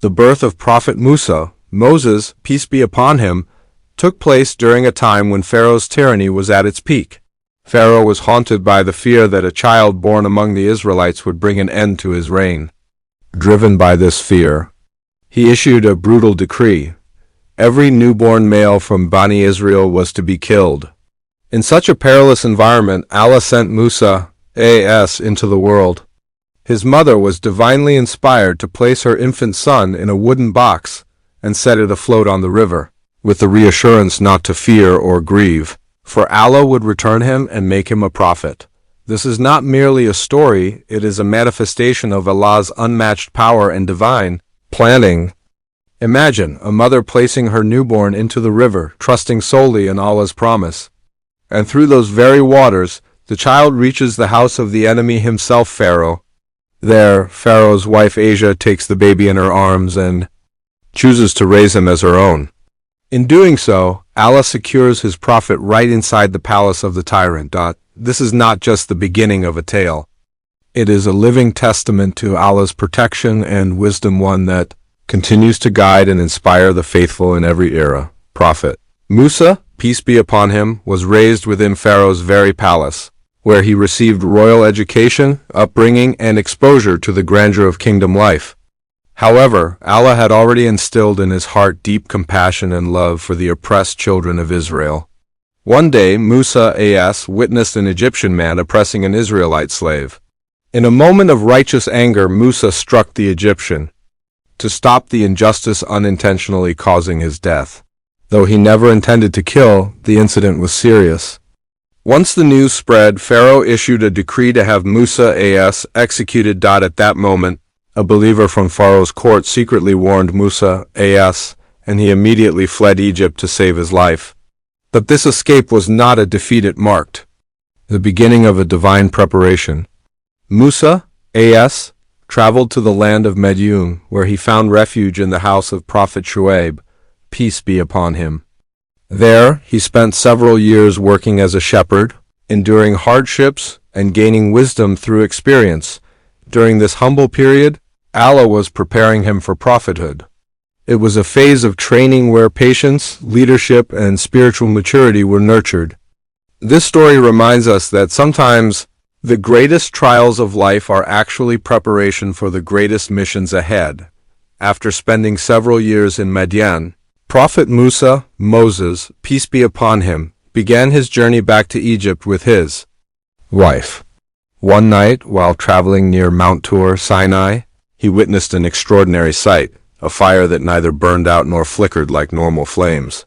The birth of Prophet Musa, Moses, peace be upon him, took place during a time when Pharaoh's tyranny was at its peak. Pharaoh was haunted by the fear that a child born among the Israelites would bring an end to his reign. Driven by this fear, he issued a brutal decree. Every newborn male from Bani Israel was to be killed. In such a perilous environment, Allah sent Musa A.S. into the world. His mother was divinely inspired to place her infant son in a wooden box and set it afloat on the river, with the reassurance not to fear or grieve, for Allah would return him and make him a prophet. This is not merely a story, it is a manifestation of Allah's unmatched power and divine planning. Imagine a mother placing her newborn into the river, trusting solely in Allah's promise. And through those very waters, the child reaches the house of the enemy himself, Pharaoh. There, Pharaoh's wife Asia takes the baby in her arms and chooses to raise him as her own. In doing so, Allah secures his prophet right inside the palace of the tyrant. This is not just the beginning of a tale. It is a living testament to Allah's protection and wisdom, one that continues to guide and inspire the faithful in every era. Prophet Musa, peace be upon him, was raised within Pharaoh's very palace, where he received royal education, upbringing, and exposure to the grandeur of kingdom life. However, Allah had already instilled in his heart deep compassion and love for the oppressed children of Israel. One day, Musa A.S. witnessed an Egyptian man oppressing an Israelite slave. In a moment of righteous anger, Musa struck the Egyptian to stop the injustice, unintentionally causing his death. Though he never intended to kill, the incident was serious. Once the news spread, Pharaoh issued a decree to have Musa A.S. executed. At that moment, a believer from Pharaoh's court secretly warned Musa A.S., and he immediately fled Egypt to save his life. But this escape was not a defeat, it marked the beginning of a divine preparation. Musa A.S. traveled to the land of Madyan, where he found refuge in the house of Prophet Shuaib, peace be upon him. There, he spent several years working as a shepherd, enduring hardships and gaining wisdom through experience. During this humble period, Allah was preparing him for prophethood. It was a phase of training where patience, leadership, and spiritual maturity were nurtured. This story reminds us that sometimes the greatest trials of life are actually preparation for the greatest missions ahead. After spending several years in Madyan, Prophet Musa, Moses, peace be upon him, began his journey back to Egypt with his wife. One night, while traveling near Mount Tur, Sinai, he witnessed an extraordinary sight, a fire that neither burned out nor flickered like normal flames.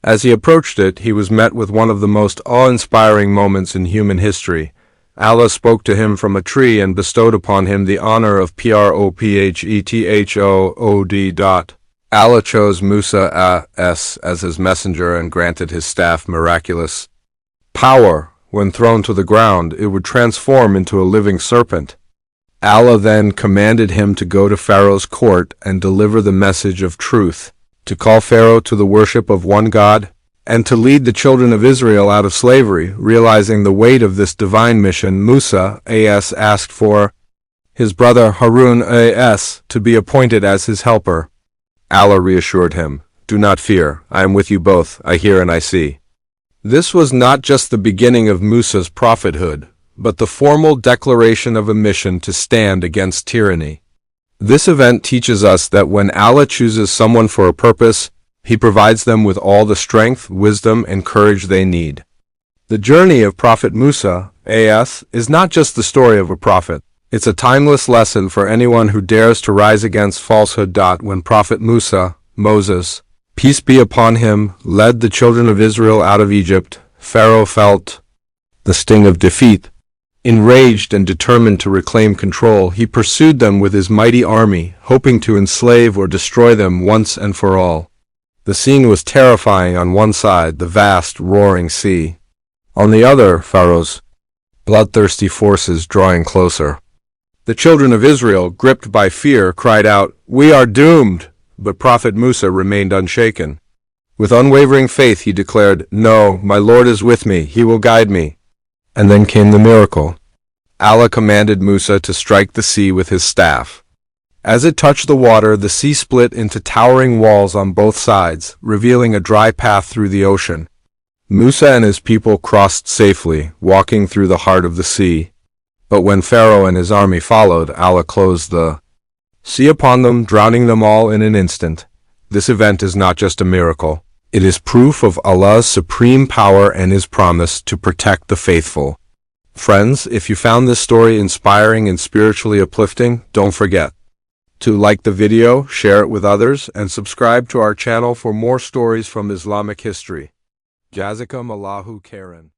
As he approached it, he was met with one of the most awe-inspiring moments in human history. Allah spoke to him from a tree and bestowed upon him the honor of prophethood. Allah chose Musa A.S. as his messenger and granted his staff miraculous power. When thrown to the ground, it would transform into a living serpent. Allah then commanded him to go to Pharaoh's court and deliver the message of truth, to call Pharaoh to the worship of one God, and to lead the children of Israel out of slavery. Realizing the weight of this divine mission, Musa A.S. asked for his brother Haroon A.S. to be appointed as his helper. Allah reassured him, "Do not fear, I am with you both, I hear and I see." This was not just the beginning of Musa's prophethood, but the formal declaration of a mission to stand against tyranny. This event teaches us that when Allah chooses someone for a purpose, He provides them with all the strength, wisdom, and courage they need. The journey of Prophet Musa A.S. is not just the story of a prophet. It's a timeless lesson for anyone who dares to rise against falsehood. When Prophet Musa, Moses, peace be upon him, led the children of Israel out of Egypt, Pharaoh felt the sting of defeat. Enraged and determined to reclaim control, he pursued them with his mighty army, hoping to enslave or destroy them once and for all. The scene was terrifying. On one side, the vast, roaring sea. On the other, Pharaoh's bloodthirsty forces drawing closer. The children of Israel, gripped by fear, cried out, "We are doomed!" But Prophet Musa remained unshaken. With unwavering faith he declared, "No, my Lord is with me, He will guide me." And then came the miracle. Allah commanded Musa to strike the sea with his staff. As it touched the water, the sea split into towering walls on both sides, revealing a dry path through the ocean. Musa and his people crossed safely, walking through the heart of the sea. But when Pharaoh and his army followed, Allah closed the sea upon them, drowning them all in an instant. This event is not just a miracle. It is proof of Allah's supreme power and His promise to protect the faithful. Friends, if you found this story inspiring and spiritually uplifting, don't forget to like the video, share it with others, and subscribe to our channel for more stories from Islamic history. Jazakum Allahu khairan.